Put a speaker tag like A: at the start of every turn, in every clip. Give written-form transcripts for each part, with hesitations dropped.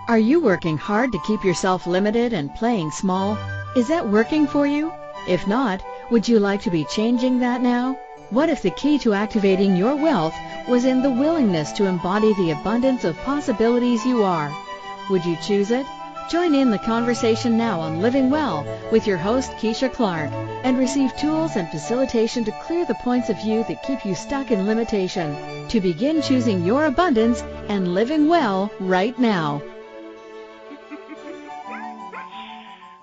A: Are you working hard to keep yourself limited and playing small? Is that working for you? If not, would you like to be changing that now? What if the key to activating your wealth was in the willingness to embody the abundance of possibilities you are? Would you choose it? Join in the conversation now on Living Well with your host Keyshia Clark and receive tools and facilitation to clear the points of view that keep you stuck in limitation, to begin choosing your abundance and living well right now.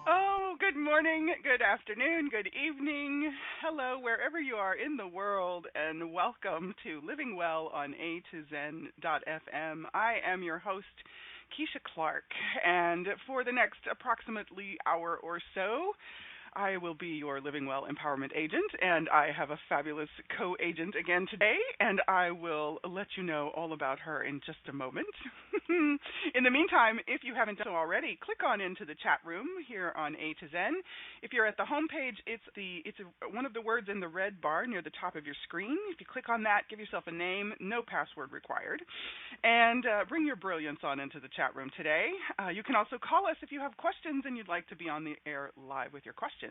B: Oh, good morning, good afternoon, good evening. Hello, wherever you are in the world, and welcome to Living Well on A2Zen.fm. I am your host, Keisha Clark, and for the next approximately hour or so, I will be your Living Well Empowerment Agent, and I have a fabulous co-agent again today, and I will let you know all about her in just a moment. In the meantime, if you haven't done so already, click on into the chat room here on A to Zen. If you're at the home page, it's one of the words in the red bar near the top of your screen. If you click on that, give yourself a name, no password required, and bring your brilliance on into the chat room today. You can also call us if you have questions and you'd like to be on the air live with your question.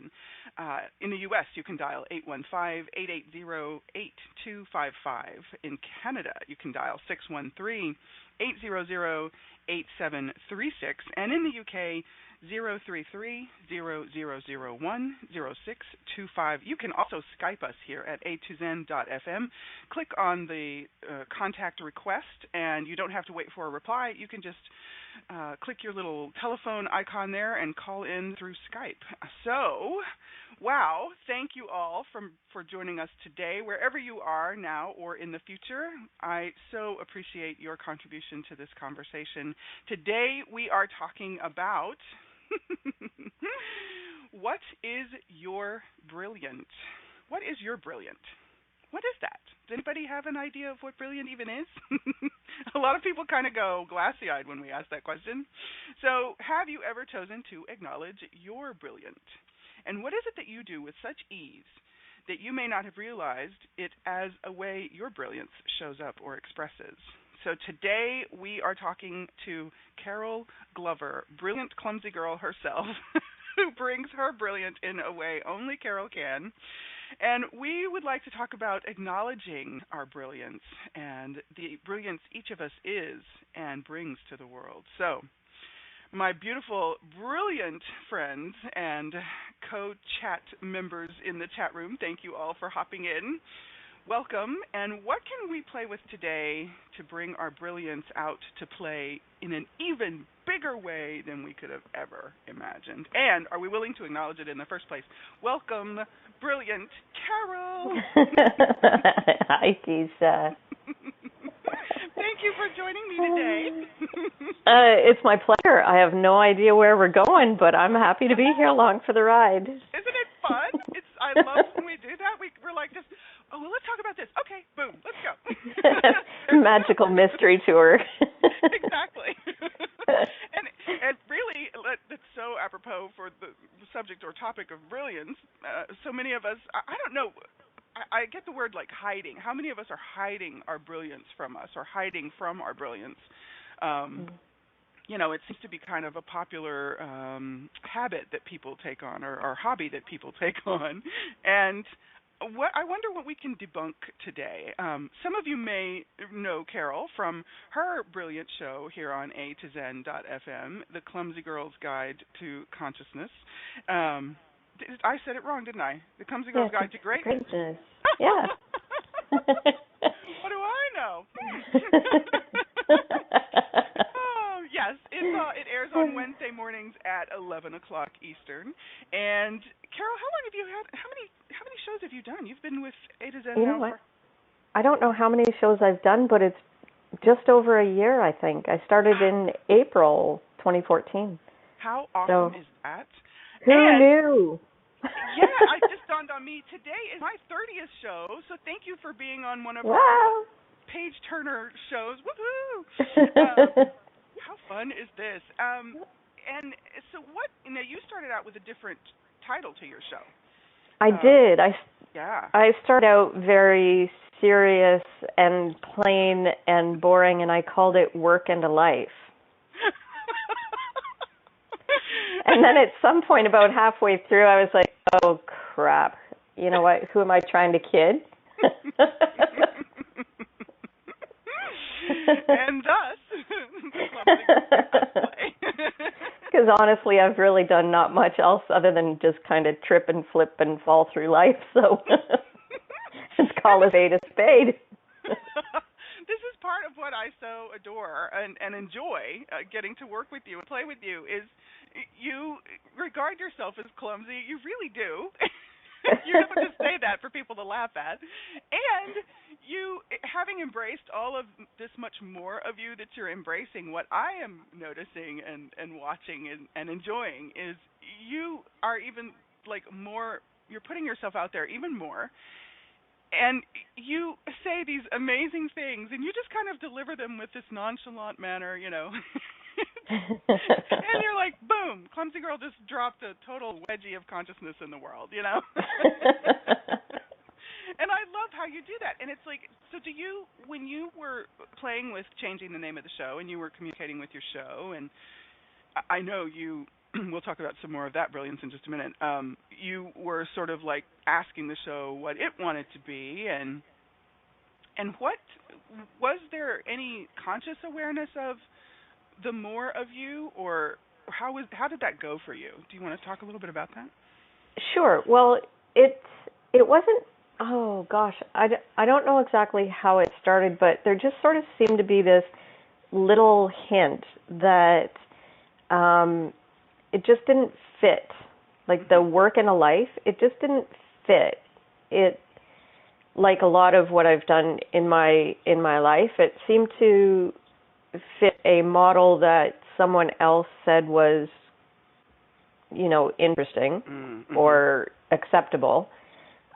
B: In the U.S., you can dial 815-880-8255. In Canada, you can dial 613-800-8736. And in the U.K., 033-0001-0625. You can also Skype us here at A2Zen.fm. Click on the contact request, and you don't have to wait for a reply. You can just click your little telephone icon there and call in through Skype. So, wow, thank you all for joining us today, wherever you are now or in the future. I so appreciate your contribution to this conversation. Today we are talking about what is your brilliant? What is your brilliant? What is that? Does anybody have an idea of what brilliant even is? A lot of people kind of go glassy-eyed when we ask that question. So, have you ever chosen to acknowledge your brilliant? And what is it that you do with such ease that you may not have realized it as a way your brilliance shows up or expresses? So today we are talking to Cheryl Glover, brilliant Clumsy Girl herself, who brings her brilliant in a way only Cheryl can. And we would like to talk about acknowledging our brilliance and the brilliance each of us is and brings to the world. So, my beautiful, brilliant friends and co-chat members in the chat room, thank you all for hopping in. Welcome, and what can we play with today to bring our brilliance out to play in an even bigger way than we could have ever imagined? And are we willing to acknowledge it in the first place? Welcome, brilliant Cheryl.
C: Hi, Keisha.
B: Thank you for joining me today.
C: It's my pleasure. I have no idea where we're going, but I'm happy to be here along for the ride.
B: Isn't it fun? I love when we do that. We're like just, well, let's talk about this. Okay, boom, let's go.
C: Magical mystery tour.
B: Exactly. And really, that's so apropos for the subject or topic of brilliance. So many of us, I don't know, I get the word like hiding. How many of us are hiding our brilliance from us or hiding from our brilliance? You know, it seems to be kind of a popular habit that people take on or hobby that people take on. And I wonder what we can debunk today. Some of you may know Cheryl from her brilliant show here on A2Zen.fm, The Clumsy Girl's Guide to Consciousness. I said it wrong, didn't I? The Clumsy Girl's Guide to Greatness.
C: Yeah.
B: What do I know? Oh, yes. It airs on Wednesday mornings at 11 o'clock Eastern. And Cheryl, how long have you had? How many shows have you done? You've been with A to Zen now for...
C: I don't know how many shows I've done, but it's just over a year, I think. I started in April 2014.
B: How awesome is that?
C: Who knew?
B: Yeah, it just dawned on me. Today is my 30th show, so thank you for being on one of our Page Turner shows. Woohoo! How fun is this? And so you started out with a different title to your show.
C: I did. I started out very serious and plain and boring, and I called it Work and a Life. And then at some point about halfway through, I was like, oh, crap. You know what? Who am I trying to kid?
B: And thus, the Clumsy Girl play.
C: Because honestly, I've really done not much else other than just kind of trip and flip and fall through life. So let's call a spade a spade.
B: This is part of what I so adore and enjoy getting to work with you and play with you is you regard yourself as clumsy. You really do. You have to say that for people to laugh at. And you, having embraced all of this much more of you that you're embracing, what I am noticing and watching and enjoying is you are even like more, you're putting yourself out there even more. And you say these amazing things, and you just kind of deliver them with this nonchalant manner, you know. And you're like, boom, Clumsy Girl just dropped a total wedgie of consciousness in the world, you know. And I love how you do that. And it's like, so do you, when you were playing with changing the name of the show and you were communicating with your show, and I know you, we'll talk about some more of that brilliance in just a minute, you were sort of like asking the show what it wanted to be, and what, was there any conscious awareness of the more of you, or how did that go for you? Do you want to talk a little bit about that?
C: Sure. Well, it wasn't, oh gosh, I don't know exactly how it started, but there just sort of seemed to be this little hint that it just didn't fit. Like the work in a life, it just didn't fit. It, like a lot of what I've done in my life, it seemed to fit a model that someone else said was, you know, interesting or acceptable.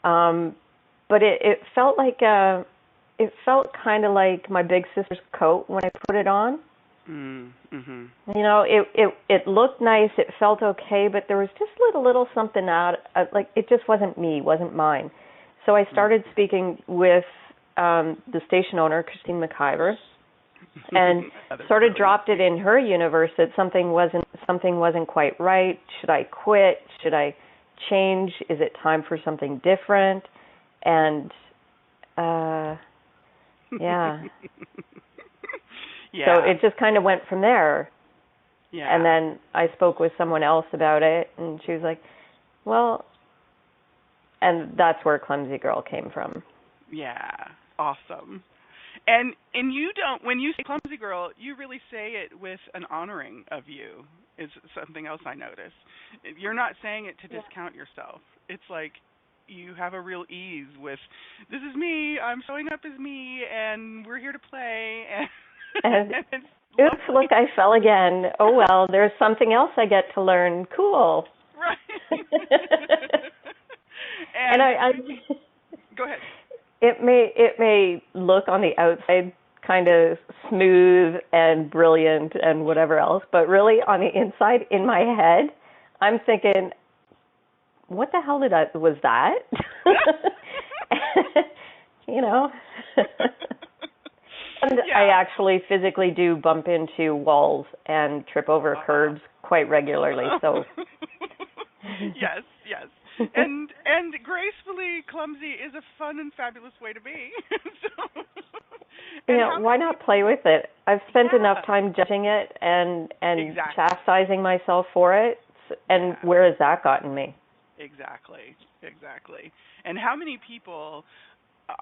C: But it felt like it felt kind of like my big sister's coat when I put it on. Mm-hmm. You know, it looked nice, it felt okay, but there was just a little something out, like it just wasn't me, wasn't mine. So I started speaking with the station owner, Christine McIver, and sort of dropped it in her universe that something wasn't quite right. Should I quit? Should I change? Is it time for something different? And yeah. So it just kind of went from there. Yeah. And then I spoke with someone else about it, and she was like, well, and that's where Clumsy Girl came from.
B: Yeah, awesome. And you don't, when you say Clumsy Girl, you really say it with an honoring of you, is something else I notice. You're not saying it to discount yourself. It's like you have a real ease with, this is me, I'm showing up as me, and we're here to play.
C: And oops, look, I fell again. Oh, well, there's something else I get to learn. Cool.
B: Right.
C: And I
B: go ahead.
C: It may look on the outside kind of smooth and brilliant and whatever else, but really on the inside, in my head, I'm thinking, what the hell was that? You know? And I actually physically do bump into walls and trip over curbs quite regularly. So
B: yes. And gracefully clumsy is a fun and fabulous way to be. So,
C: yeah, why not play with it? I've spent enough time judging it and chastising myself for it. And where has that gotten me?
B: Exactly. And how many people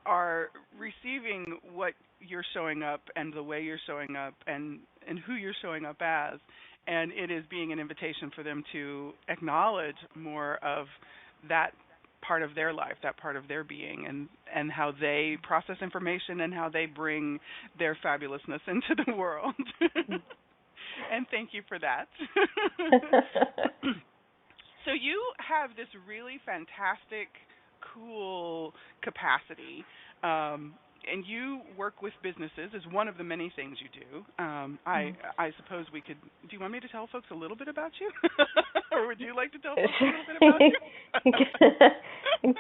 B: are receiving what you're showing up and the way you're showing up and who you're showing up as, and it is being an invitation for them to acknowledge more of that part of their life, that part of their being, and how they process information and how they bring their fabulousness into the world. And thank you for that. So you have this really fantastic, cool capacity, and you work with businesses is one of the many things you do. I suppose we could, do you want me to tell folks a little bit about you? Or would you like to tell folks a little bit about you?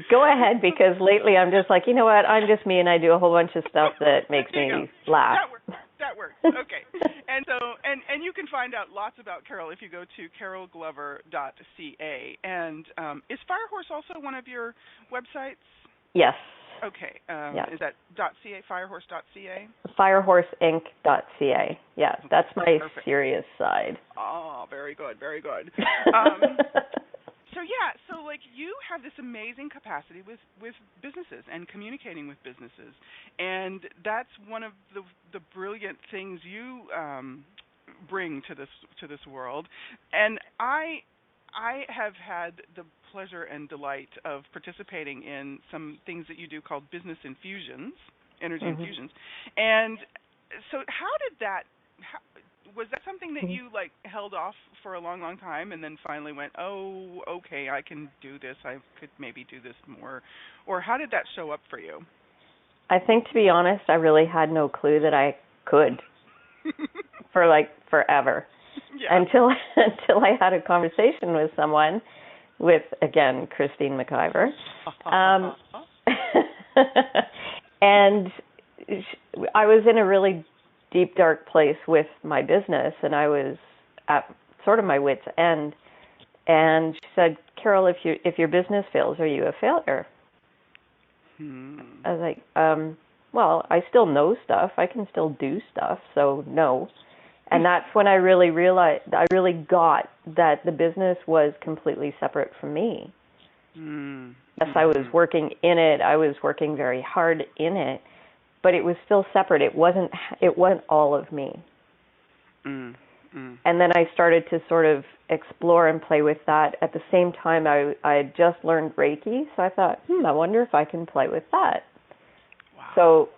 C: Go ahead, because lately I'm just like, you know what, I'm just me and I do a whole bunch of stuff that makes me laugh.
B: That works. Okay. And so, and you can can find out lots about Carol if you go to carolglover.ca. And is Firehorse also one of your websites?
C: Yes.
B: Okay.
C: Yeah.
B: Is that .ca, firehorse.ca?
C: Firehorsinc.ca. Yeah, that's my
B: Perfect.
C: serious side.
B: Oh, very good, very good. So like you have this amazing capacity with businesses and communicating with businesses, and that's one of the brilliant things you bring to this world. And I have had the pleasure and delight of participating in some things that you do called business infusions, energy infusions. And so was that something that you like held off for a long, long time and then finally went, oh, okay, I can do this. I could maybe do this more. Or how did that show up for you?
C: I think, to be honest, I really had no clue that I could for like forever. Yeah. Until I had a conversation with someone, again, Christine McIver. And I was in a really deep, dark place with my business, and I was at sort of my wit's end. And she said, Carol, if your business fails, are you a failure? I was like, well, I still know stuff. I can still do stuff, so no. And that's when I really realized, I really got that the business was completely separate from me. Yes, I was working in it. I was working very hard in it, but it was still separate. It wasn't all of me. And then I started to sort of explore and play with that. At the same time, I had just learned Reiki, so I thought, I wonder if I can play with that. Wow. So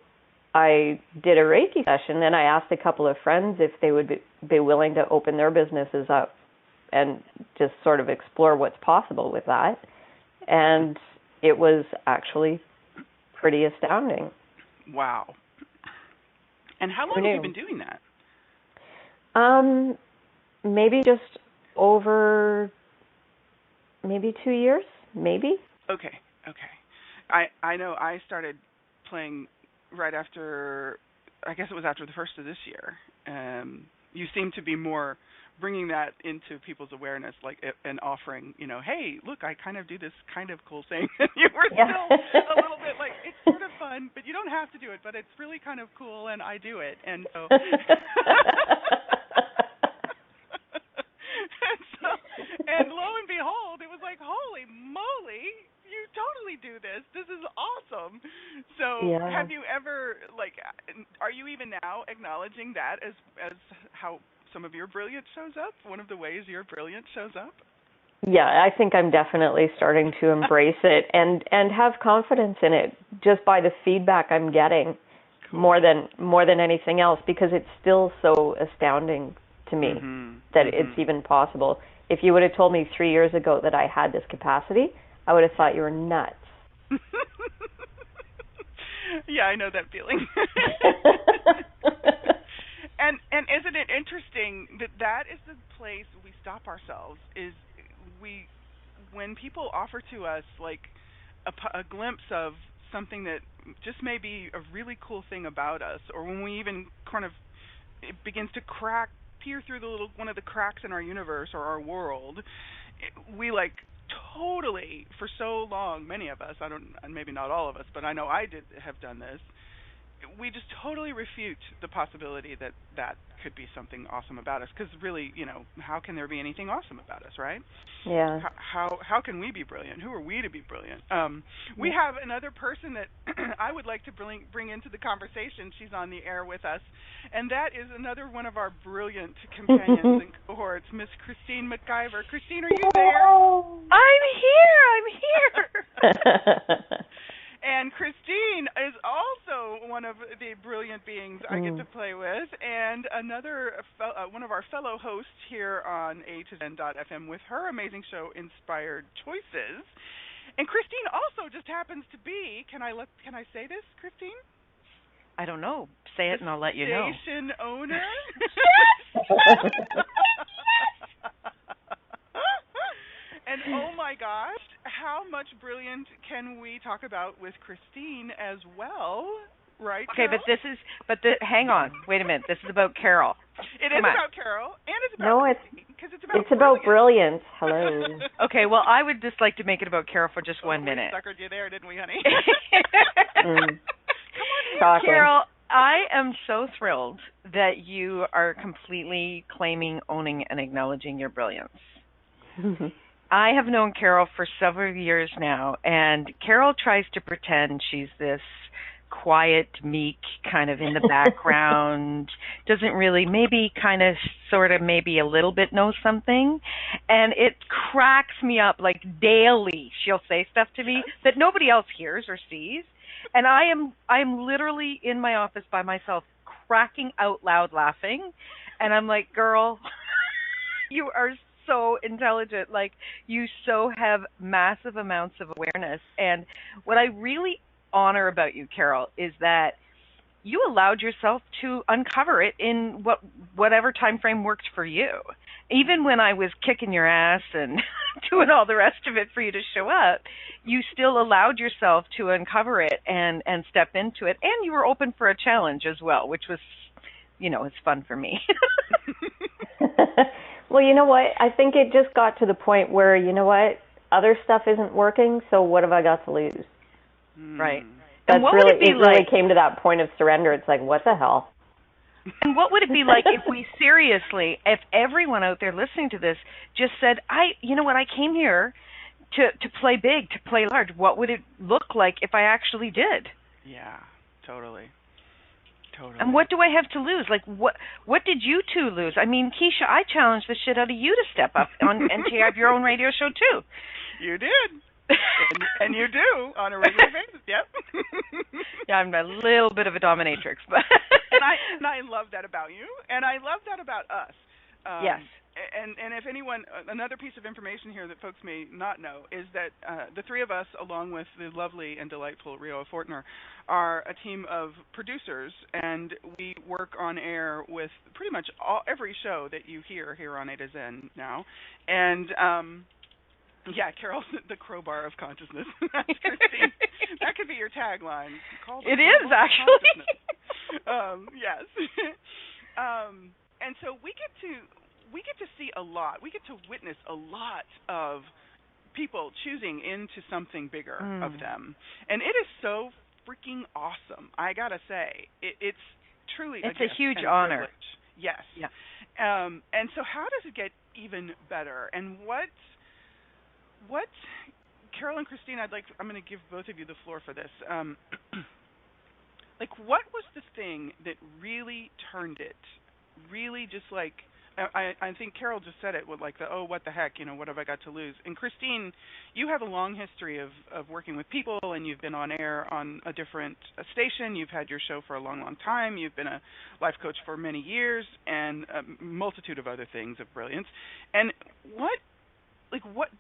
C: I did a Reiki session, and I asked a couple of friends if they would be willing to open their businesses up and just sort of explore what's possible with that. And it was actually pretty astounding.
B: Wow. And how long have you been doing that?
C: Maybe just over maybe 2 years, maybe.
B: Okay. I know I started playing right after, I guess it was after the first of this year. You seem to be more bringing that into people's awareness, like and offering, hey, look, I kind of do this kind of cool thing. You were still a little bit like, it's sort of fun, but you don't have to do it, but it's really kind of cool, and I do it. And so, and lo and behold, it was like, holy moly, you totally do this. This is awesome. So have you ever, are you even now acknowledging that as how some of your brilliance shows up? One of the ways your brilliance shows up?
C: Yeah, I think I'm definitely starting to embrace it and have confidence in it just by the feedback I'm getting. Cool. more than anything else, because it's still so astounding to me that it's even possible. If you would have told me 3 years ago that I had this capacity, I would have thought you were nuts.
B: Yeah, I know that feeling. And isn't it interesting that is the place we stop ourselves, is when people offer to us like a glimpse of something that just may be a really cool thing about us, or when we even kind of, it begins to peer through one of the cracks in our universe or our world, we like totally, for so long, many of us, maybe not all of us, but I know I have done this, we just totally refute the possibility that could be something awesome about us, because really, how can there be anything awesome about us, right?
C: Yeah.
B: How can we be brilliant? Who are we to be brilliant? We have another person that I would like to bring into the conversation. She's on the air with us, and that is another one of our brilliant companions and cohorts, Miss Christine McIver. Christine, are you there?
D: I'm here.
B: And Christine is also one of the brilliant beings I get to play with, and another one of our fellow hosts here on A2Zen.fm with her amazing show, Inspired Choices. And Christine also just happens to be, can I say this, Christine?
D: I don't know. Say it and I'll let you know.
B: Station owner. And oh my gosh, how much brilliant can we talk about with Christine as well, right?
D: Okay,
B: Carol?
D: hang on. Wait a minute. This is about Carol.
B: It is about Carol, and it's about
C: it's about brilliance. Hello.
D: Okay, well, I would just like to make it about Carol for just 1 minute.
B: We suckered you there, didn't we, honey?
C: Come on,
D: Carol, I am so thrilled that you are completely claiming, owning, and acknowledging your brilliance. I have known Carol for several years now, and Carol tries to pretend she's this quiet, meek, kind of in the background, doesn't really, maybe kind of, sort of, maybe a little bit knows something, and it cracks me up. Like daily she'll say stuff to me that nobody else hears or sees, and I'm literally in my office by myself cracking out loud laughing, and I'm like, girl, you are so intelligent. Like, you so have massive amounts of awareness. And what I really honor about you, Carol, is that you allowed yourself to uncover it in whatever time frame worked for you. Even when I was kicking your ass and doing all the rest of it for you to show up, you still allowed yourself to uncover it and step into it. And you were open for a challenge as well, which was, it's fun for me.
C: Well, you know what? I think it just got to the point where, other stuff isn't working, so what have I got to lose?
D: Right.
C: That's
D: and what
C: really,
D: would it be
C: really came to that point of surrender. It's like, what the hell?
D: And what would it be like if everyone out there listening to this just said, I came here to play big, to play large. What would it look like if I actually did?
B: Yeah, totally.
D: And what do I have to lose? Like, what did you two lose? I mean, Keisha, I challenged the shit out of you to step up and to have your own radio show, too.
B: You did. and you do on a regular basis, yep.
D: Yeah, I'm a little bit of a dominatrix. But
B: and I love that about you, and I love that about us.
D: Yes.
B: And if anyone, another piece of information here that folks may not know is that the three of us, along with the lovely and delightful Rio Fortner, are a team of producers, and we work on air with pretty much every show that you hear here on A to Zen now. And yeah, Carol's the crowbar of consciousness. That's Christine. That could be your tagline.
D: It is, actually.
B: Yes. And so we get to see a lot. We get to witness a lot of people choosing into something bigger of them. And it is so freaking awesome. I got to say, it's truly
D: a
B: huge
D: honor.
B: Privilege. Yes.
D: Yeah.
B: And so how does it get even better? And what Carol and Christine, I'm going to give both of you the floor for this. What was the thing that really turned it? Really just I think Carol just said it with what the heck, what have I got to lose? And Christine, you have a long history of working with people, and you've been on air on a different station. You've had your show for a long, long time. You've been a life coach for many years, and a multitude of other things of brilliance. And what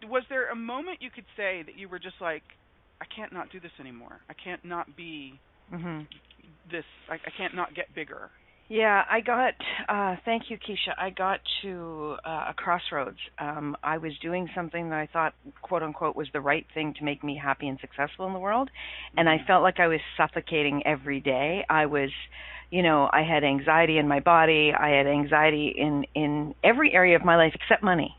B: was there a moment you could say that you were just like, I can't not do this anymore. I can't not be this. I can't not get bigger.
D: Yeah, I got, thank you, Keisha, I got to a crossroads. I was doing something that I thought, quote unquote, was the right thing to make me happy and successful in the world, and I felt like I was suffocating every day. I was, I had anxiety in my body. I had anxiety in every area of my life except money.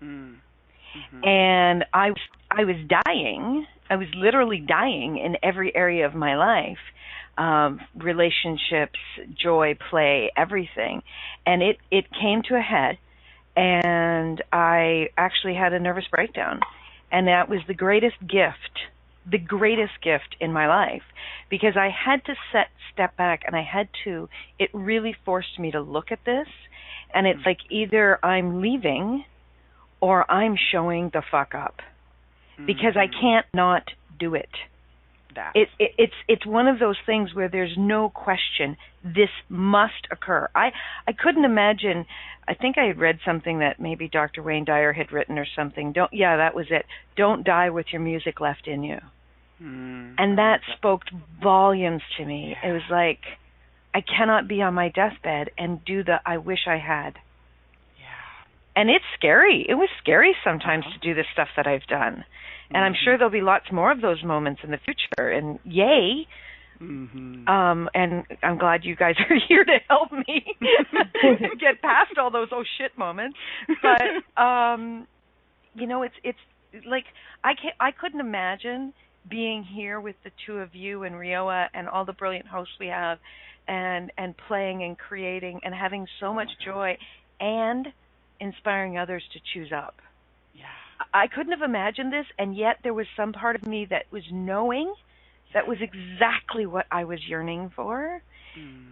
D: And I was dying. I was literally dying in every area of my life. Relationships, joy, play, everything. And it came to a head, and I actually had a nervous breakdown. And that was the greatest gift in my life, because I had to step back, and it really forced me to look at this. And it's like, either I'm leaving or I'm showing the fuck up, because I can't not do it. It's one of those things where there's no question this must occur. I couldn't imagine. I think I had read something that maybe Dr. Wayne Dyer had written or something. That was it. Don't die with your music left in you. And that spoke volumes to me. It was like, I cannot be on my deathbed and do the I wish I had. And it's scary. It was scary sometimes to do the stuff that I've done. And I'm sure there'll be lots more of those moments in the future. And yay, And I'm glad you guys are here to help me get past all those oh shit moments. But it's like I couldn't imagine being here with the two of you and Rioa and all the brilliant hosts we have, and playing and creating and having so much joy and inspiring others to choose up.
B: Yeah.
D: I couldn't have imagined this, and yet there was some part of me that was knowing that was exactly what I was yearning for.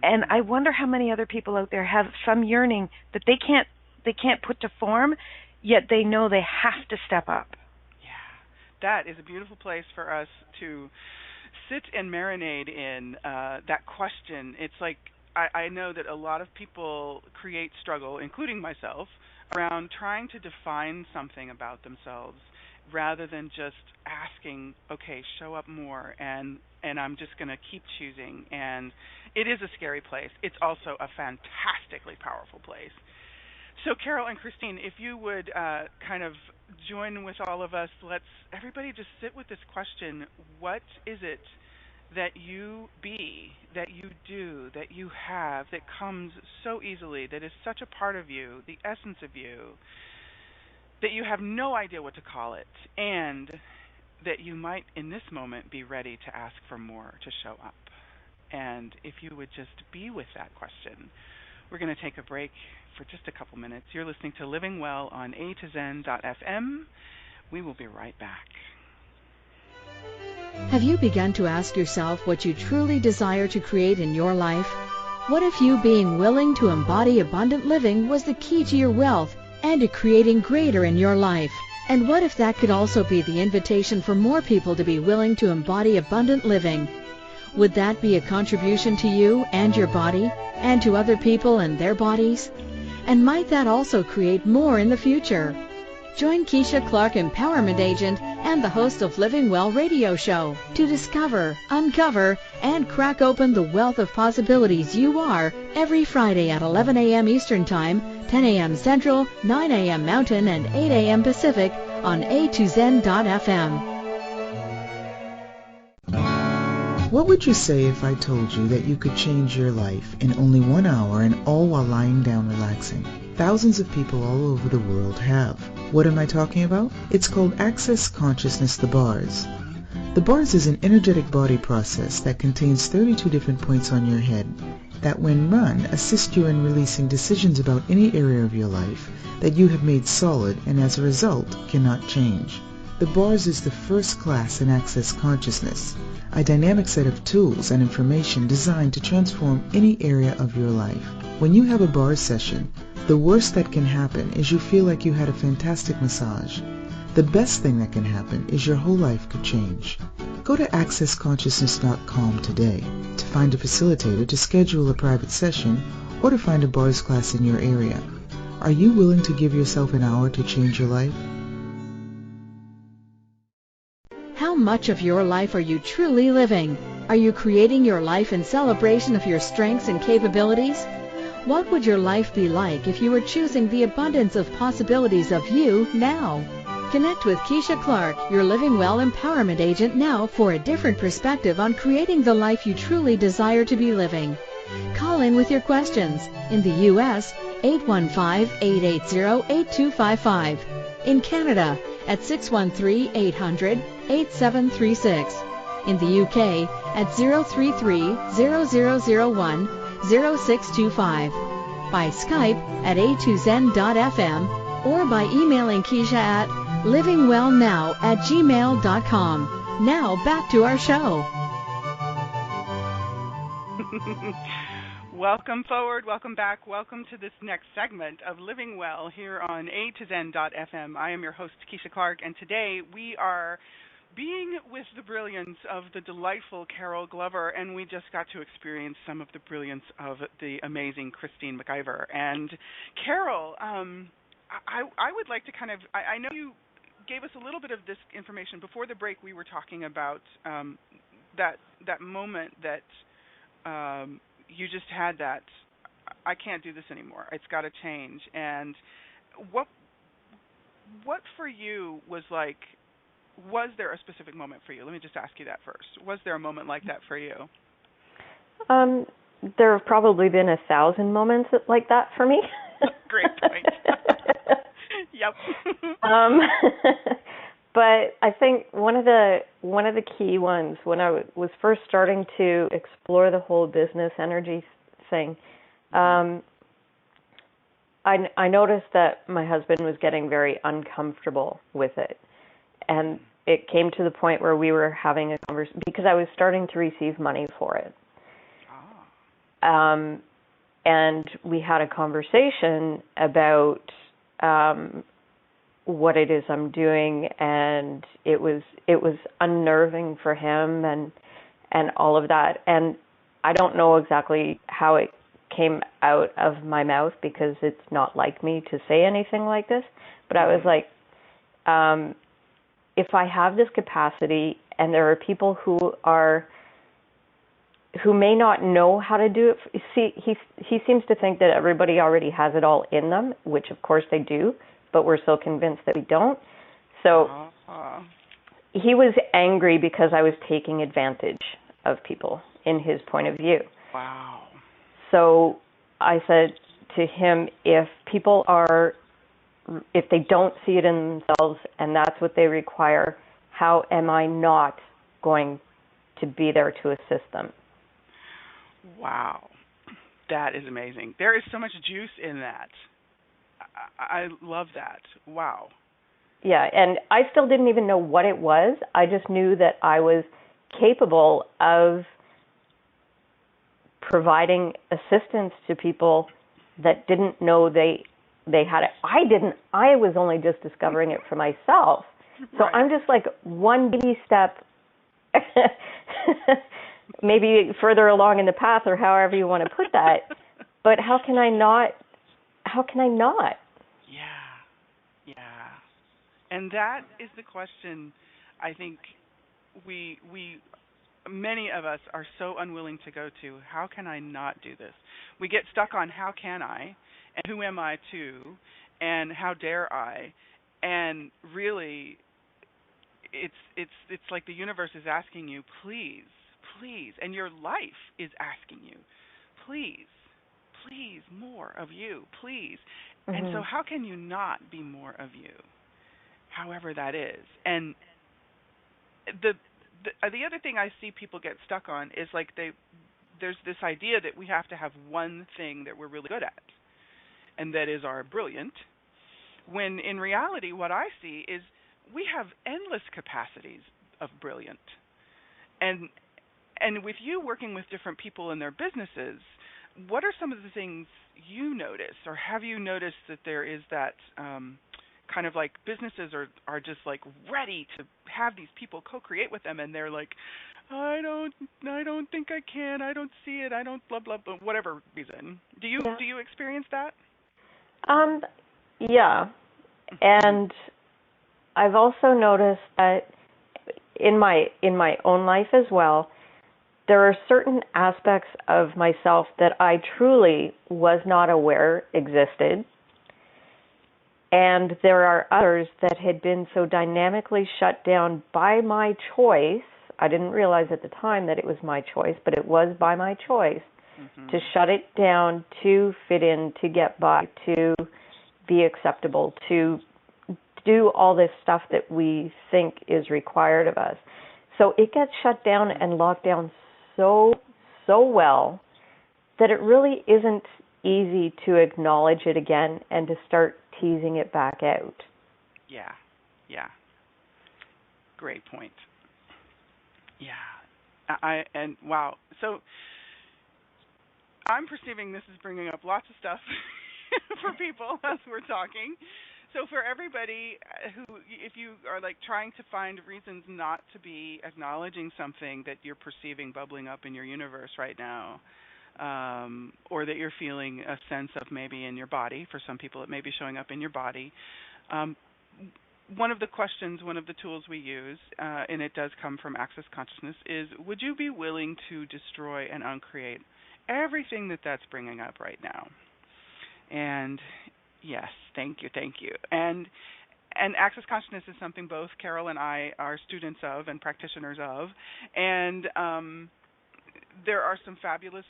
D: And I wonder how many other people out there have some yearning that they can't put to form, yet they know they have to step up.
B: Yeah. That is a beautiful place for us to sit and marinate in that question. It's like I know that a lot of people create struggle, including myself, around trying to define something about themselves rather than just asking, okay, show up more, and I'm just going to keep choosing. And it is a scary place. It's also a fantastically powerful place. So Carol and Christine, if you would kind of join with all of us, let's everybody just sit with this question. What is it that you be, that you do, that you have, that comes so easily, that is such a part of you, the essence of you, that you have no idea what to call it, and that you might in this moment be ready to ask for more, to show up. And if you would just be with that question. We're going to take a break for just a couple minutes. You're listening to Living Well on A2Zen.fm. We will be right back.
A: Have you begun to ask yourself what you truly desire to create in your life? What if you being willing to embody abundant living was the key to your wealth and to creating greater in your life? And what if that could also be the invitation for more people to be willing to embody abundant living? Would that be a contribution to you and your body, and to other people and their bodies? And might that also create more in the future? Join Keyshia Clark, Empowerment Agent and the host of Living Well radio show, to discover, uncover, and crack open the wealth of possibilities you are every Friday at 11 a.m. Eastern Time, 10 a.m. Central, 9 a.m. Mountain, and 8 a.m. Pacific on A2Zen.fm.
E: What would you say if I told you that you could change your life in only 1 hour, and all while lying down relaxing? Thousands of people all over the world have. What am I talking about? It's called Access Consciousness Bars. The bars is an energetic body process that contains 32 different points on your head that, when run, assist you in releasing decisions about any area of your life that you have made solid and as a result cannot change. The bars is the first class in Access Consciousness, a dynamic set of tools and information designed to transform any area of your life. When you have a bars session, the worst that can happen is you feel like you had a fantastic massage. The best thing that can happen is your whole life could change. Go to accessconsciousness.com today to find a facilitator, to schedule a private session, or to find a bars class in your area. Are you willing to give yourself an hour to change your life?
A: How much of your life are you truly living? Are you creating your life in celebration of your strengths and capabilities? What would your life be like if you were choosing the abundance of possibilities of you now? Connect with Keyshia Clark, your Living Well Empowerment Agent, now for a different perspective on creating the life you truly desire to be living. Call in with your questions. In the U.S., 815-880-8255. In Canada, at 613-800-8736. In the UK, at 033-0001-0625. By Skype at A2Zen.fm, or by emailing Keisha at livingwellnow@gmail.com. Now back to our show.
B: Welcome forward, welcome back, welcome to this next segment of Living Well here on A2Zen.fm. I am your host, Keisha Clark, and today we are being with the brilliance of the delightful Carol Glover, and we just got to experience some of the brilliance of the amazing Christine McIver. And Carol, I would like to kind of, I know you gave us a little bit of this information. Before the break, we were talking about that moment that you just had, that I can't do this anymore. It's got to change. And what for you was there a specific moment for you? Let me just ask you that first. Was there a moment like that for you?
C: There have probably been 1,000 moments like that for me.
B: Great point. Yep.
C: But I think one of the key ones when I was first starting to explore the whole business energy thing, I noticed that my husband was getting very uncomfortable with it, and it came to the point where we were having a conversation because I was starting to receive money for it. And we had a conversation about what it is I'm doing, and it was unnerving for him and all of that. And I don't know exactly how it came out of my mouth because it's not like me to say anything like this. But I was like, if I have this capacity and there are people who may not know how to do it. See, he seems to think that everybody already has it all in them, which of course they do, but we're so convinced that we don't. So he was angry because I was taking advantage of people in his point of view.
B: Wow.
C: So I said to him, if they don't see it in themselves and that's what they require, how am I not going to be there to assist them?
B: Wow. That is amazing. There is so much juice in that. I love that. Wow.
C: Yeah, and I still didn't even know what it was. I just knew that I was capable of providing assistance to people that didn't know they had it. I was only just discovering it for myself. So right. I'm just like one baby step maybe further along in the path, or however you want to put that. But how can I not?
B: Yeah. And that is the question I think we many of us are so unwilling to go to. How can I not do this? We get stuck on how can I, and who am I to, and how dare I, and really it's like the universe is asking you, please, and your life is asking you, please, more of you, please. Mm-hmm. And so how can you not be more of you, however that is? And the other thing I see people get stuck on is like there's this idea that we have to have one thing that we're really good at, and that is our brilliant, when in reality what I see is we have endless capacities of brilliant. And with you working with different people in their businesses, what are some of the things you notice, or have you noticed that there is that kind of like businesses are just like ready to have these people co-create with them, and they're like, I don't think I can, I don't see it, I don't blah blah blah, whatever reason. Do you experience that?
C: Yeah, and I've also noticed that in my own life as well, there are certain aspects of myself that I truly was not aware existed. And there are others that had been so dynamically shut down by my choice. I didn't realize at the time that it was my choice, but it was by my choice to shut it down, to fit in, to get by, to be acceptable, to do all this stuff that we think is required of us. So it gets shut down and locked down so well that it really isn't easy to acknowledge it again and to start teasing it back out.
B: Yeah. Great point. Yeah. Wow. So I'm perceiving this is bringing up lots of stuff for people as we're talking. So for everybody who, if you are like trying to find reasons not to be acknowledging something that you're perceiving bubbling up in your universe right now, or that you're feeling a sense of maybe in your body, for some people it may be showing up in your body, one of the questions, one of the tools we use, and it does come from Access Consciousness, is would you be willing to destroy and uncreate everything that's bringing up right now? And yes, thank you. And Access Consciousness is something both Carol and I are students of and practitioners of. And there are some fabulous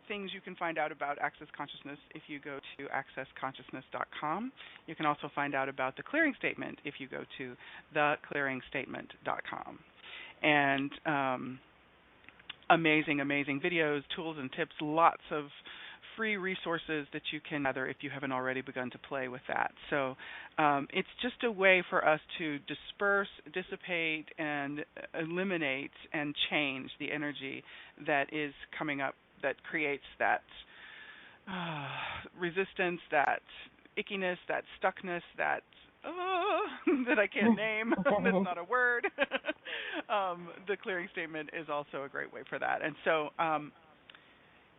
B: things you can find out about Access Consciousness if you go to accessconsciousness.com. You can also find out about the clearing statement if you go to theclearingstatement.com. And amazing, amazing videos, tools and tips, lots of free resources that you can gather if you haven't already begun to play with that. So it's just a way for us to disperse, dissipate, and eliminate and change the energy that is coming up that creates that resistance, that ickiness, that stuckness, that that I can't name. That's not a word. The clearing statement is also a great way for that. And so,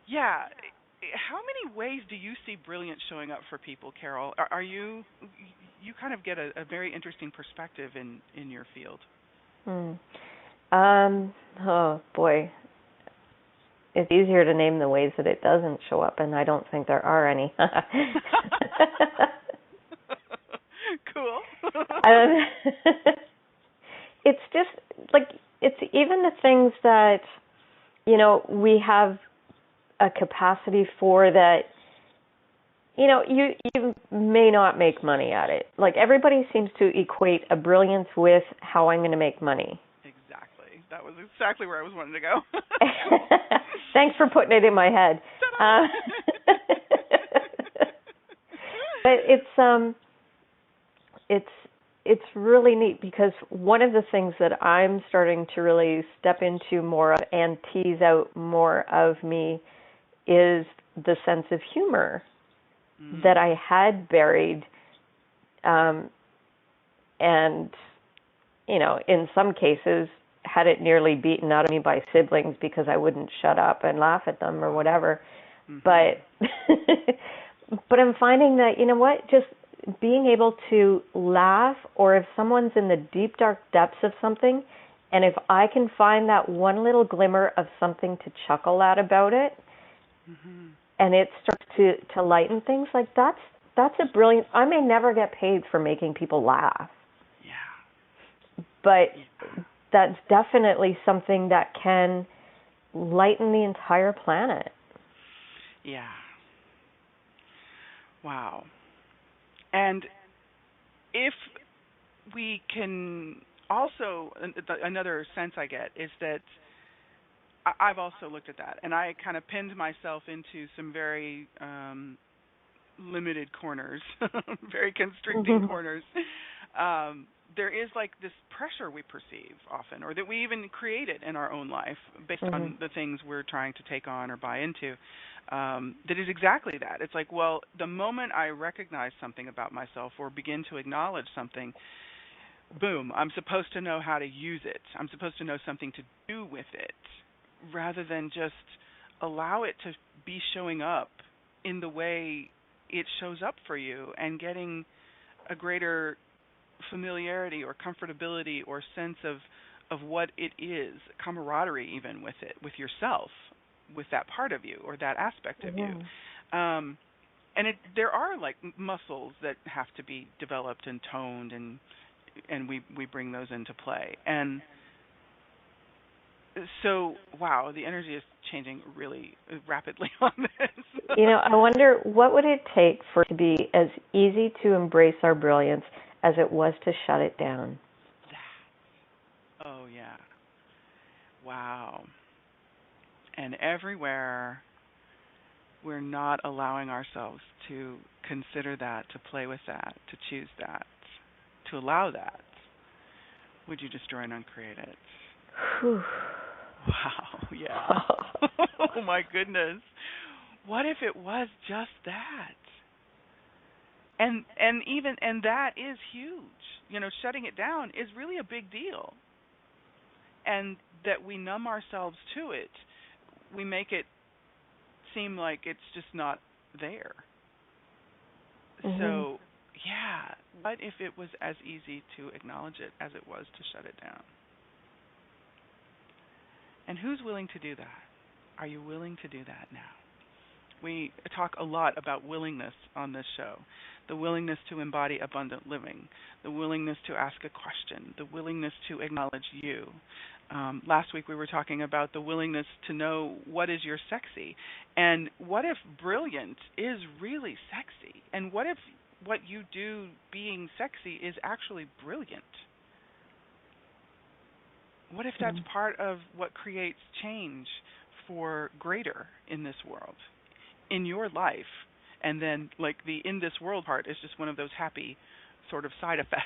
B: yeah, how many ways do you see brilliance showing up for people, Carol? Are you kind of get a very interesting perspective in your field?
C: Oh, boy. It's easier to name the ways that it doesn't show up, and I don't think there are any.
B: Cool.
C: It's just like, it's even the things that, you know, we have a capacity for that, you know, you may not make money at it. Like, everybody seems to equate a brilliance with how I'm going to make money.
B: Exactly. That was exactly where I was wanting to go.
C: Thanks for putting it in my head. But it's really neat, because one of the things that I'm starting to really step into more of and tease out more of me is the sense of humor that I had buried, and, you know, in some cases had it nearly beaten out of me by siblings because I wouldn't shut up and laugh at them or whatever. But but I'm finding that, you know what, just being able to laugh, or if someone's in the deep, dark depths of something, and if I can find that one little glimmer of something to chuckle at about it, and it starts to lighten things, like that's a brilliant. I may never get paid for making people laugh. Yeah. But that's definitely something that can lighten the entire planet.
B: Yeah. Wow. And if we can also, another sense I get is that I've also looked at that, and I kind of pinned myself into some very limited corners, very constricting corners. There is like this pressure we perceive often, or that we even created in our own life based on the things we're trying to take on or buy into, that is exactly that. It's like, well, the moment I recognize something about myself or begin to acknowledge something, boom, I'm supposed to know how to use it. I'm supposed to know something to do with it, rather than just allow it to be showing up in the way it shows up for you, and getting a greater familiarity or comfortability or sense of what it is, camaraderie even with it, with yourself, with that part of you or that aspect of you. And there are like muscles that have to be developed and toned, and we bring those into play. And so, wow, the energy is changing really rapidly on this.
C: You know, I wonder, what would it take for it to be as easy to embrace our brilliance as it was to shut it down?
B: Oh, yeah. Wow. And everywhere we're not allowing ourselves to consider that, to play with that, to choose that, to allow that, would you destroy and uncreate it?
C: Whew.
B: Wow, yeah. Oh, my goodness. What if it was just that? And that is huge. You know, shutting it down is really a big deal. And that we numb ourselves to it, we make it seem like it's just not there. So, yeah, what if it was as easy to acknowledge it as it was to shut it down? And who's willing to do that? Are you willing to do that now? We talk a lot about willingness on this show. The willingness to embody abundant living, the willingness to ask a question, the willingness to acknowledge you. Last week we were talking about the willingness to know what is your sexy, and what if brilliant is really sexy, and what if what you do being sexy is actually brilliant? What if that's part of what creates change for greater in this world, in your life? And then, like, the in this world part is just one of those happy sort of side effects.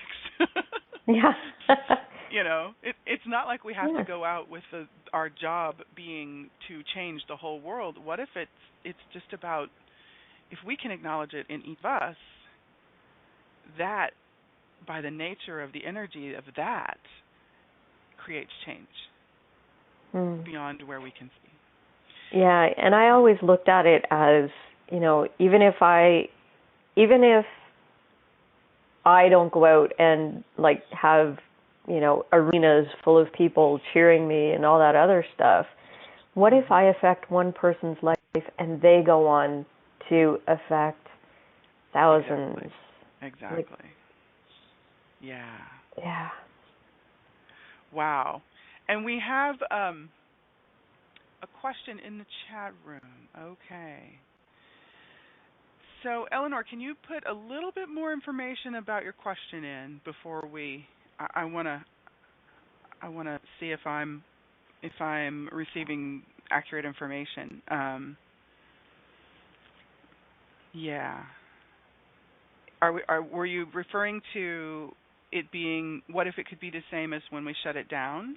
C: Yeah.
B: You know, it's not like we have to go out with our job being to change the whole world. What if it's just about, if we can acknowledge it in each of us, that by the nature of the energy of that creates change beyond where we can see.
C: Yeah, and I always looked at it as, you know, even if I don't go out and like have, you know, arenas full of people cheering me and all that other stuff, what if I affect one person's life and they go on to affect thousands?
B: Exactly.
C: Like,
B: yeah.
C: Yeah.
B: Wow. And we have a question in the chat room. Okay. So, Eleanor, can you put a little bit more information about your question in before we? I want to see if I'm receiving accurate information. Yeah. Were you referring to it being, what if it could be the same as when we shut it down?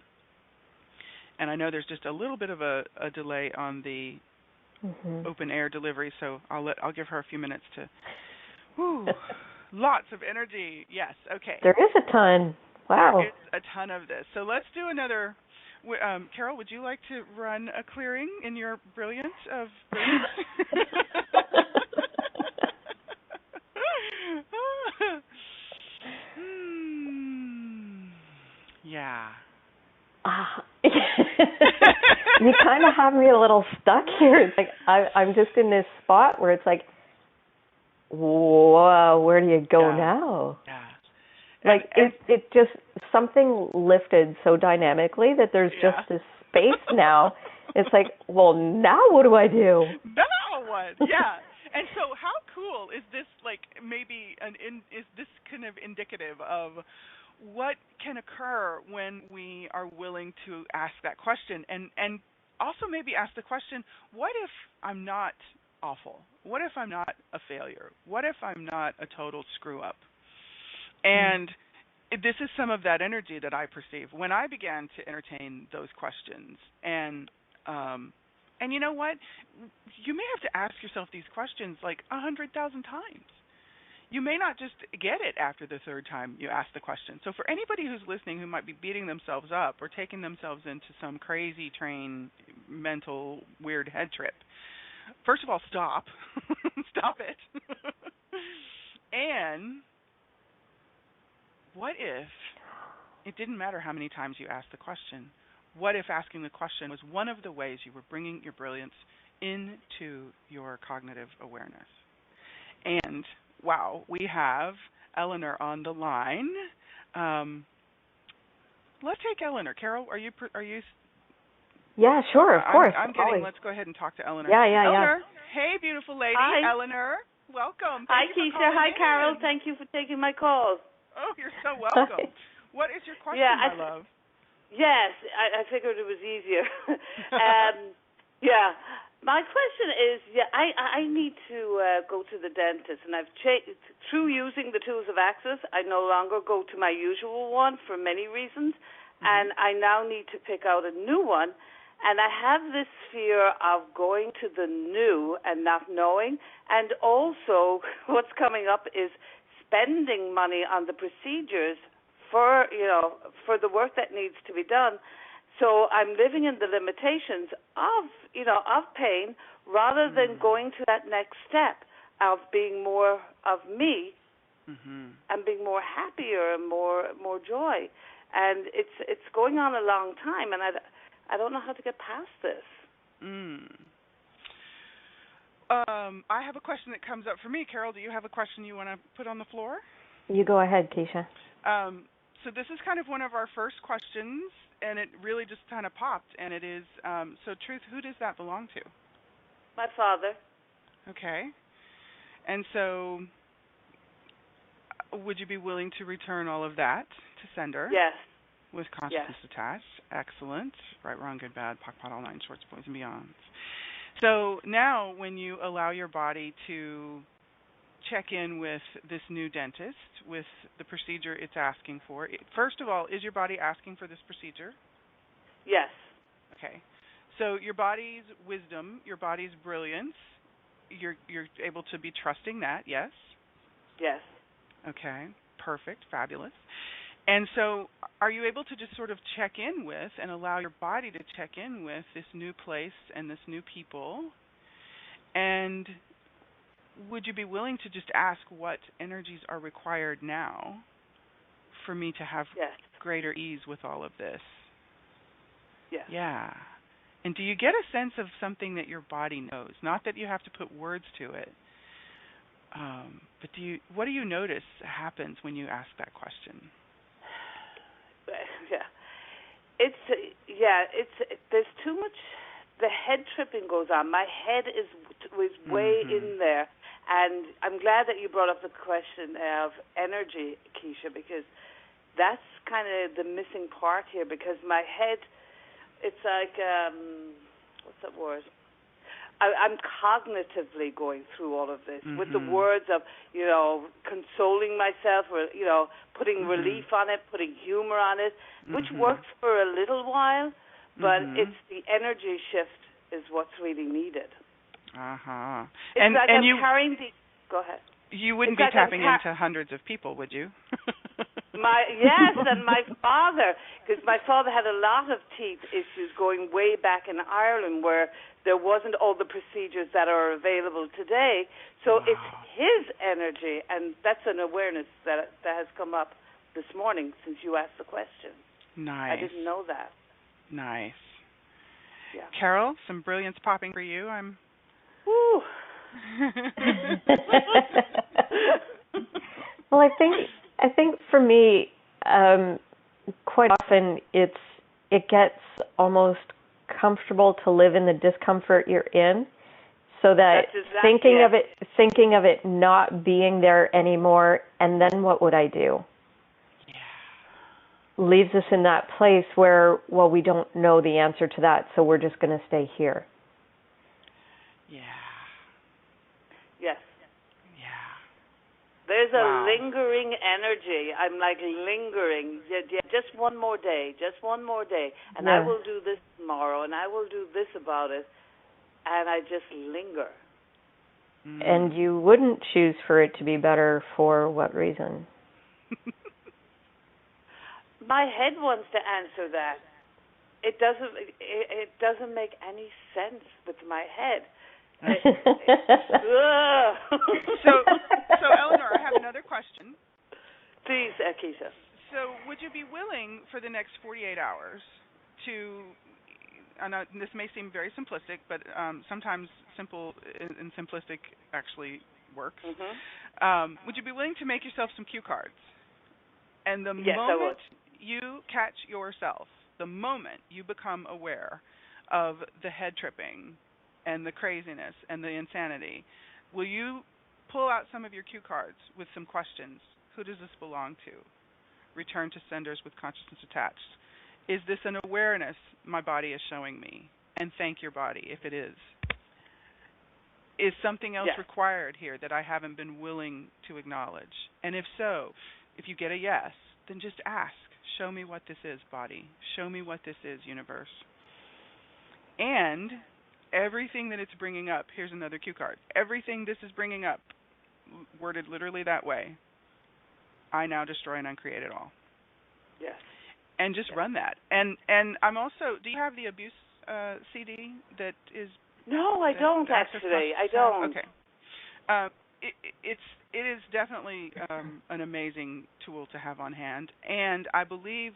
B: And I know there's just a little bit of a delay on the open air delivery, so I'll give her a few minutes to. Whew, lots of energy. Yes. Okay.
C: There is a ton. Wow.
B: There is a ton of this. So let's do another. Carol, would you like to run a clearing in your brilliance of brilliance? Yeah.
C: You kind of have me a little stuck here. It's like I'm just in this spot where it's like, whoa, where do you go now?
B: Yeah.
C: Like it just, something lifted so dynamically that there's just this space now. It's like, well, now what do I do?
B: Now what? Yeah. And so how cool is this, like, maybe is this kind of indicative of what can occur when we are willing to ask that question, and also maybe ask the question, what if I'm not awful? What if I'm not a failure? What if I'm not a total screw up? And this is some of that energy that I perceive when I began to entertain those questions. And you know what? You may have to ask yourself these questions like 100,000 times. You may not just get it after the third time you ask the question. So for anybody who's listening who might be beating themselves up or taking themselves into some crazy train, mental, weird head trip, first of all, stop. Stop it. And what if it didn't matter how many times you asked the question? What if asking the question was one of the ways you were bringing your brilliance into your cognitive awareness? And wow, we have Eleanor on the line. Let's take Eleanor. Carol, are you?
C: Yeah, sure, of course.
B: I'm getting. Let's go ahead and talk to Eleanor.
C: Yeah.
B: Eleanor, hey, beautiful lady.
F: Hi.
B: Eleanor, welcome.
F: Hi, Keisha. Hi, Carol. Thank you for taking my call.
B: Oh, you're so welcome. What is your question, my love?
F: Yes, I figured it was easier. Yeah. My question is, I need to go to the dentist, and I've changed through using the tools of Access. I no longer go to my usual one for many reasons, and I now need to pick out a new one. And I have this fear of going to the new and not knowing, and also what's coming up is spending money on the procedures for the work that needs to be done. So I'm living in the limitations of pain rather than going to that next step of being more of me and being more happier and more joy. And it's going on a long time, and I don't know how to get past this.
B: I have a question that comes up for me. Carol, do you have a question you want to put on the floor?
C: You go ahead, Keisha.
B: So this is kind of one of our first questions, and it really just kind of popped, and it is, so Truth, who does that belong to?
F: My father.
B: Okay. And so would you be willing to return all of that to sender?
F: Yes.
B: With consciousness attached. Excellent. Right, wrong, good, bad, pock, pot, all nine shorts, boys, and beyonds. So now when you allow your body to check in with this new dentist, with the procedure it's asking for, first of all, is your body asking for this procedure?
F: Yes.
B: Okay. So your body's wisdom, your body's brilliance, you're able to be trusting that, yes?
F: Yes.
B: Okay. Perfect. Fabulous. And so are you able to just sort of check in with and allow your body to check in with this new place and this new people? And would you be willing to just ask what energies are required now for me to have greater ease with all of this?
F: Yes.
B: Yeah. And do you get a sense of something that your body knows? Not that you have to put words to it, but what do you notice happens when you ask that question?
F: There's too much. The head tripping goes on. My head was way in there, and I'm glad that you brought up the question of energy, Keisha, because that's kind of the missing part here. Because my head, it's like what's that word? I'm cognitively going through all of this with the words of, consoling myself, or, putting relief on it, putting humor on it, which works for a little while, but it's the energy shift is what's really needed.
B: Uh-huh.
F: It's like I'm carrying the... Go ahead.
B: You wouldn't be tapping into hundreds of people, would you?
F: Yes, and my father, because my father had a lot of teeth issues going way back in Ireland, where there wasn't all the procedures that are available today. So it's his energy, and that's an awareness that has come up this morning since you asked the question.
B: Nice.
F: I didn't know that.
B: Nice.
F: Yeah.
B: Carol, some brilliance popping for you.
C: Woo. Well, I think for me, quite often it gets almost comfortable to live in the discomfort you're in, so that thinking of it not being there anymore, and then what would I do? Yeah. Leaves us in that place where, well, we don't know the answer to that, so we're just going to stay here.
B: Yeah.
F: Yes.
B: Yeah.
F: There's a lingering energy. I'm like lingering. Just one more day. Just one more day. And I will do this tomorrow, and I will do this about it. And I just linger.
C: And you wouldn't choose for it to be better for what reason?
F: My head wants to answer that. It doesn't make any sense with my head. So
B: Eleanor, I have another question.
F: Please, Keisha.
B: So would you be willing for the next 48 hours to, I know this may seem very simplistic, but sometimes simple and simplistic actually works. Would you be willing to make yourself some cue cards? And the moment you catch yourself, the moment you become aware of the head tripping and the craziness and the insanity, will you pull out some of your cue cards with some questions? Who does this belong to? Return to senders with consciousness attached. Is this an awareness my body is showing me? And thank your body if it is. Is something else required here that I haven't been willing to acknowledge? And if so, if you get a yes, then just ask. Show me what this is, body. Show me what this is, universe. And everything that it's bringing up, here's another cue card. Everything this is bringing up, worded literally that way, I now destroy and uncreate it all.
F: Yes.
B: And just run that. And I'm also, do you have the abuse CD that is?
F: No, I don't actually. I don't.
B: Okay. It is definitely an amazing tool to have on hand, and I believe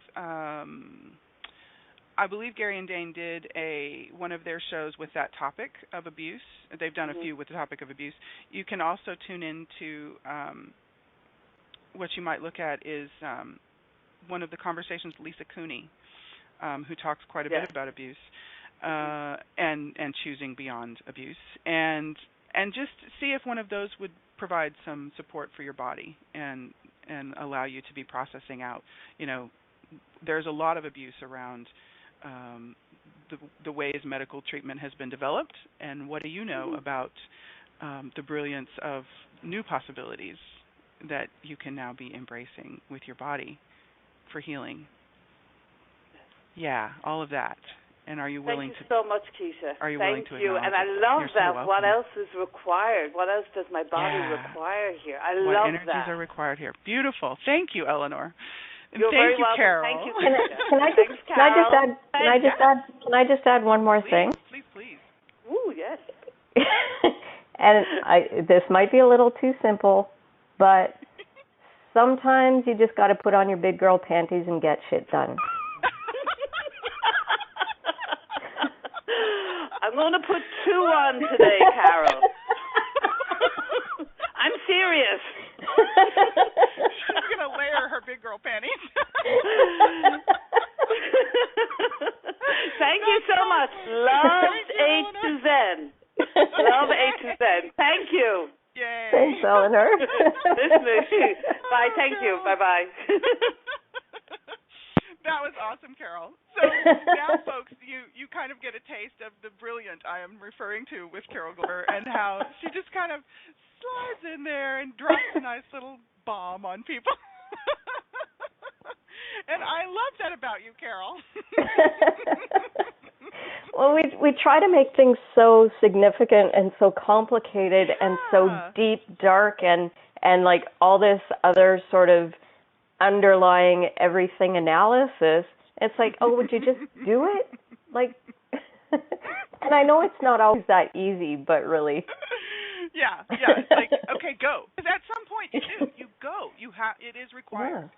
B: I believe Gary and Dane did one of their shows with that topic of abuse. They've done a few with the topic of abuse. You can also tune into what you might look at is one of the conversations with Lisa Cooney, who talks quite a bit about abuse and choosing beyond abuse, and just see if one of those would provide some support for your body and allow you to be processing out. You know, there's a lot of abuse around the ways medical treatment has been developed, and what do you know about the brilliance of new possibilities that you can now be embracing with your body for healing? Yeah, all of that. And are you willing
F: Thank you so much, Keisha.
B: Are you willing to
F: Thank you.
B: acknowledge
F: And I
B: it?
F: love
B: You're
F: that.
B: so
F: What
B: welcome.
F: else is required? What else does my body require here? I
B: what
F: love
B: energies
F: that.
B: are required here? Beautiful. Thank you, Eleanor. And
F: You're
B: thank
F: very
B: you,
F: welcome.
B: Carol.
F: Thank you,
C: Can I just add one more thing?
B: Please.
F: Ooh, yes.
C: And this might be a little too simple, but sometimes you just got to put on your big girl panties and get shit done.
F: I'm going to put 2 on today, Carol. I'm serious.
B: She's going to layer her big girl panties.
F: Thank you so much. Love A to Z. Love A to Z. Thank you.
B: Yay.
C: Thanks, Eleanor.
F: Bye. Thank you. Bye-bye.
B: That was awesome, Carol. So now, folks, you kind of get a taste of the brilliant I am referring to with Carol Glover, and how she just kind of slides in there and drops a nice little bomb on people. And I love that about you, Carol.
C: Well, we try to make things so significant and so complicated and so deep, dark, and like all this other sort of underlying everything analysis. It's like, oh, would you just do it? Like, and I know it's not always that easy, but really.
B: Yeah. It's like, okay, go. Because at some point you go. It is required.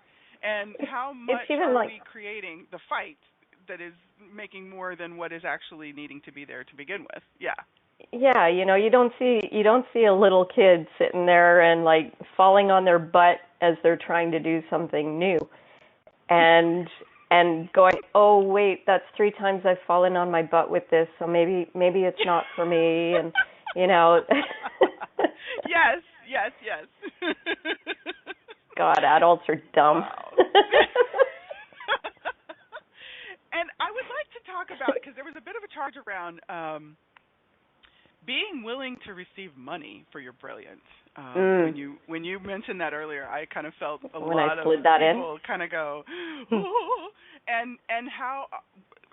C: Yeah.
B: And how much are we creating the fight that is making more than what is actually needing to be there to begin with? Yeah.
C: Yeah, you know, you don't see a little kid sitting there and like falling on their butt as they're trying to do something new, and going, oh wait, that's 3 times I've fallen on my butt with this, so maybe it's not for me, and you know.
B: Yes.
C: God, adults are dumb.
B: Wow. And I would like to talk about, because there was a bit of a charge around being willing to receive money for your brilliance. When you mentioned that earlier, I kind of felt
C: when
B: lot
C: I
B: of
C: slid that
B: people kind of go, oh, and how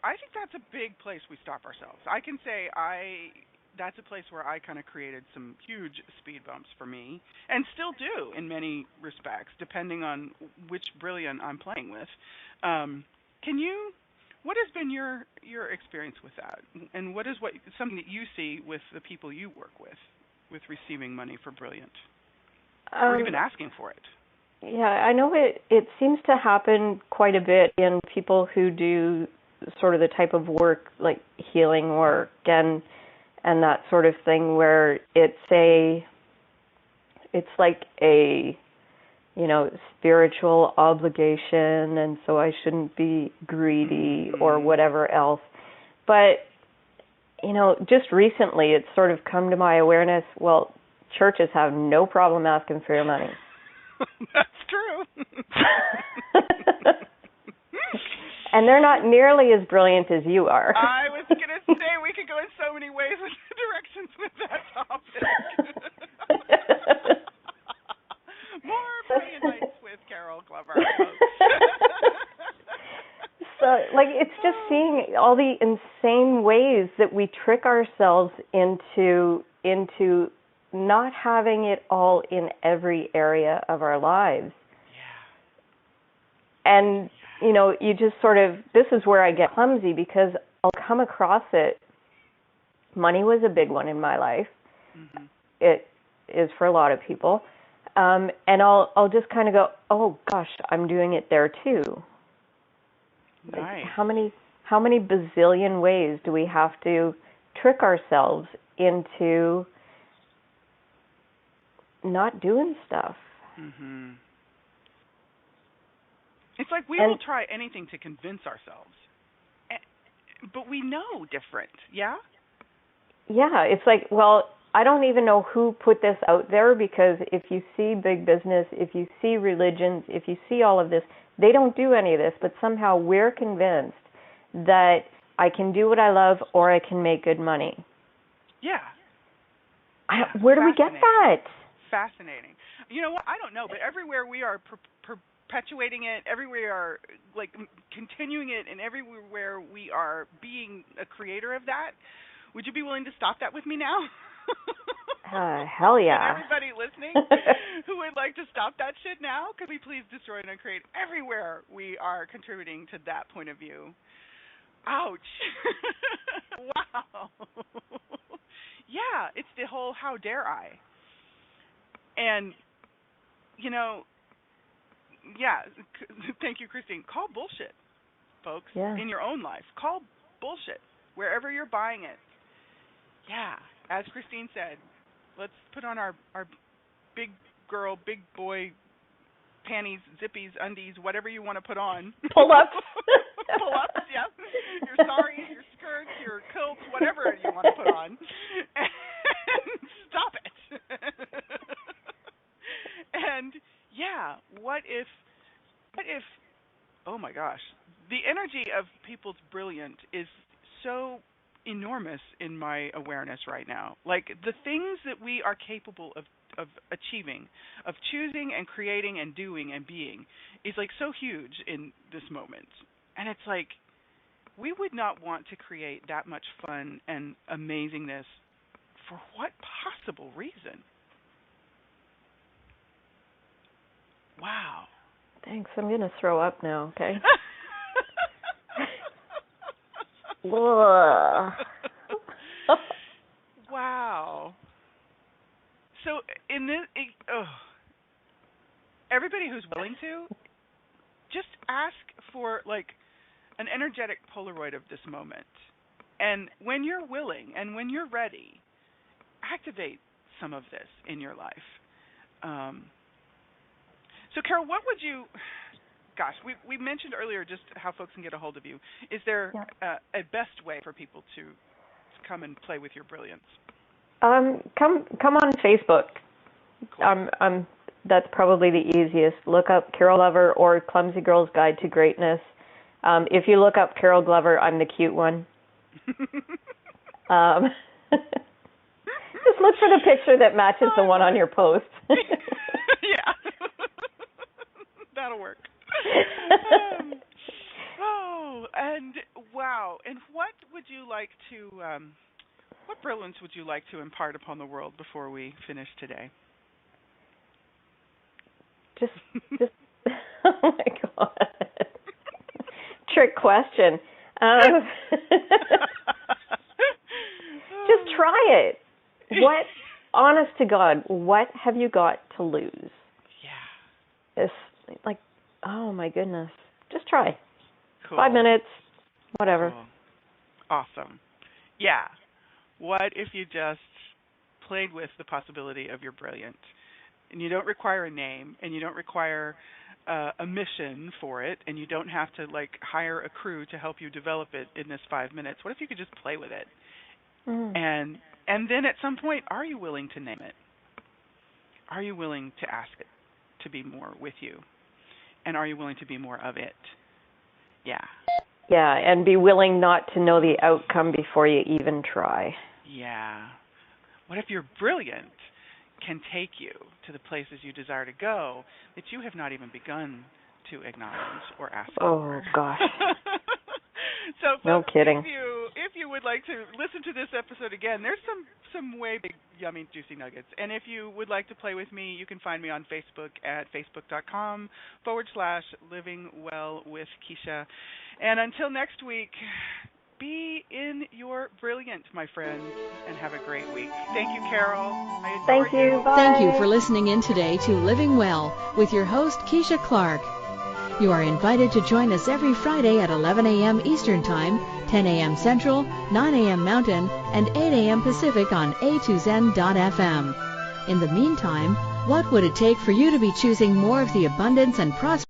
B: I think that's a big place we stop ourselves. I can say that's a place where I kind of created some huge speed bumps for me, and still do in many respects, depending on which brilliant I'm playing with. What has been your experience with that, and what is something that you see with the people you work with receiving money for brilliant, or even asking for it?
C: Yeah, I know it seems to happen quite a bit in people who do sort of the type of work like healing work and that sort of thing, where it's like a, you know, spiritual obligation, and so I shouldn't be greedy or whatever else. But, you know, just recently it's sort of come to my awareness, well, churches have no problem asking for your money.
B: That's true.
C: And they're not nearly as brilliant as you are.
B: I was going to say we could go in so many ways and directions with that topic. More brilliant nights with Carol Glover.
C: So, like, it's just seeing all the insane ways that we trick ourselves into not having it all in every area of our lives. Yeah. And, you know, you just sort of, this is where I get clumsy, because I'll come across it. Money was a big one in my life. Mm-hmm. It is for a lot of people. And I'll just kind of go, oh gosh, I'm doing it there too.
B: Nice.
C: Like, how many bazillion ways do we have to trick ourselves into not doing stuff?
B: Mm-hmm. It's like we will try anything to convince ourselves, but we know different, yeah?
C: Yeah, it's like, well, I don't even know who put this out there, because if you see big business, if you see religions, if you see all of this, they don't do any of this, but somehow we're convinced that I can do what I love or I can make good money.
B: Yeah.
C: Where do we get that?
B: Fascinating. You know what? I don't know, but everywhere we are perpetuating it, everywhere we are like continuing it, and everywhere we are being a creator of that. Would you be willing to stop that with me now?
C: Hell yeah.
B: And everybody listening who would like to stop that shit now, could we please destroy and uncreate everywhere we are contributing to that point of view? Ouch. Wow. Yeah, it's the whole how dare I. And, you know, yeah, thank you, Christine. Call bullshit, folks, in your own life. Call bullshit wherever you're buying it. Yeah, as Christine said, let's put on our big girl, big boy panties, zippies, undies, whatever you want to put on.
C: Pull-ups.
B: Pull-ups, yeah. Your saris, your skirts, your kilts, whatever you want to put on. And stop it. And, yeah, what if, oh my gosh, the energy of people's brilliant is so enormous in my awareness right now. Like the things that we are capable of achieving, of choosing and creating and doing and being is like so huge in this moment. And it's like we would not want to create that much fun and amazingness for what possible reason? Wow.
C: Thanks. I'm going to throw up now, okay?
B: Wow. So in this, everybody who's willing to, just ask for like an energetic Polaroid of this moment. And when you're willing and when you're ready, activate some of this in your life. So Carol, what would you... Gosh, we mentioned earlier just how folks can get a hold of you. Is there a best way for people to come and play with your brilliance?
C: Come on Facebook.
B: Cool.
C: That's probably the easiest. Look up Carol Glover or Clumsy Girl's Guide to Greatness. If you look up Carol Glover, I'm the cute one. Just look for the picture that matches the one on your post.
B: Yeah. That'll work. And wow. And what would you like to, what brilliance would you like to impart upon the world before we finish today?
C: Just oh my God. Trick question. Just try it. What, honest to God, what have you got to lose?
B: Yeah.
C: It's like, oh my goodness. Just try.
B: Cool.
C: 5 minutes, whatever.
B: Cool. Awesome. Yeah. What if you just played with the possibility of your brilliant? And you don't require a name, and you don't require a mission for it, and you don't have to like hire a crew to help you develop it in this 5 minutes. What if you could just play with it? And then at some point, are you willing to name it? Are you willing to ask it to be more with you? And are you willing to be more of it? Yeah.
C: Yeah, and be willing not to know the outcome before you even try.
B: Yeah. What if you're brilliant can take you to the places you desire to go that you have not even begun to acknowledge or ask for?
C: Oh, gosh.
B: So,
C: no kidding.
B: If you would like to listen to this episode again, there's some way big, yummy, juicy nuggets. And if you would like to play with me, you can find me on Facebook at facebook.com/Living Well with Keisha. And until next week, be in your brilliant, my friends, and have a great week. Thank you, Carol.
C: Thank you. Bye.
A: Thank you for listening in today to Living Well with your host, Keisha Clark. You are invited to join us every Friday at 11 a.m. Eastern Time, 10 a.m. Central, 9 a.m. Mountain, and 8 a.m. Pacific on A2Zen.fm. In the meantime, what would it take for you to be choosing more of the abundance and prosperity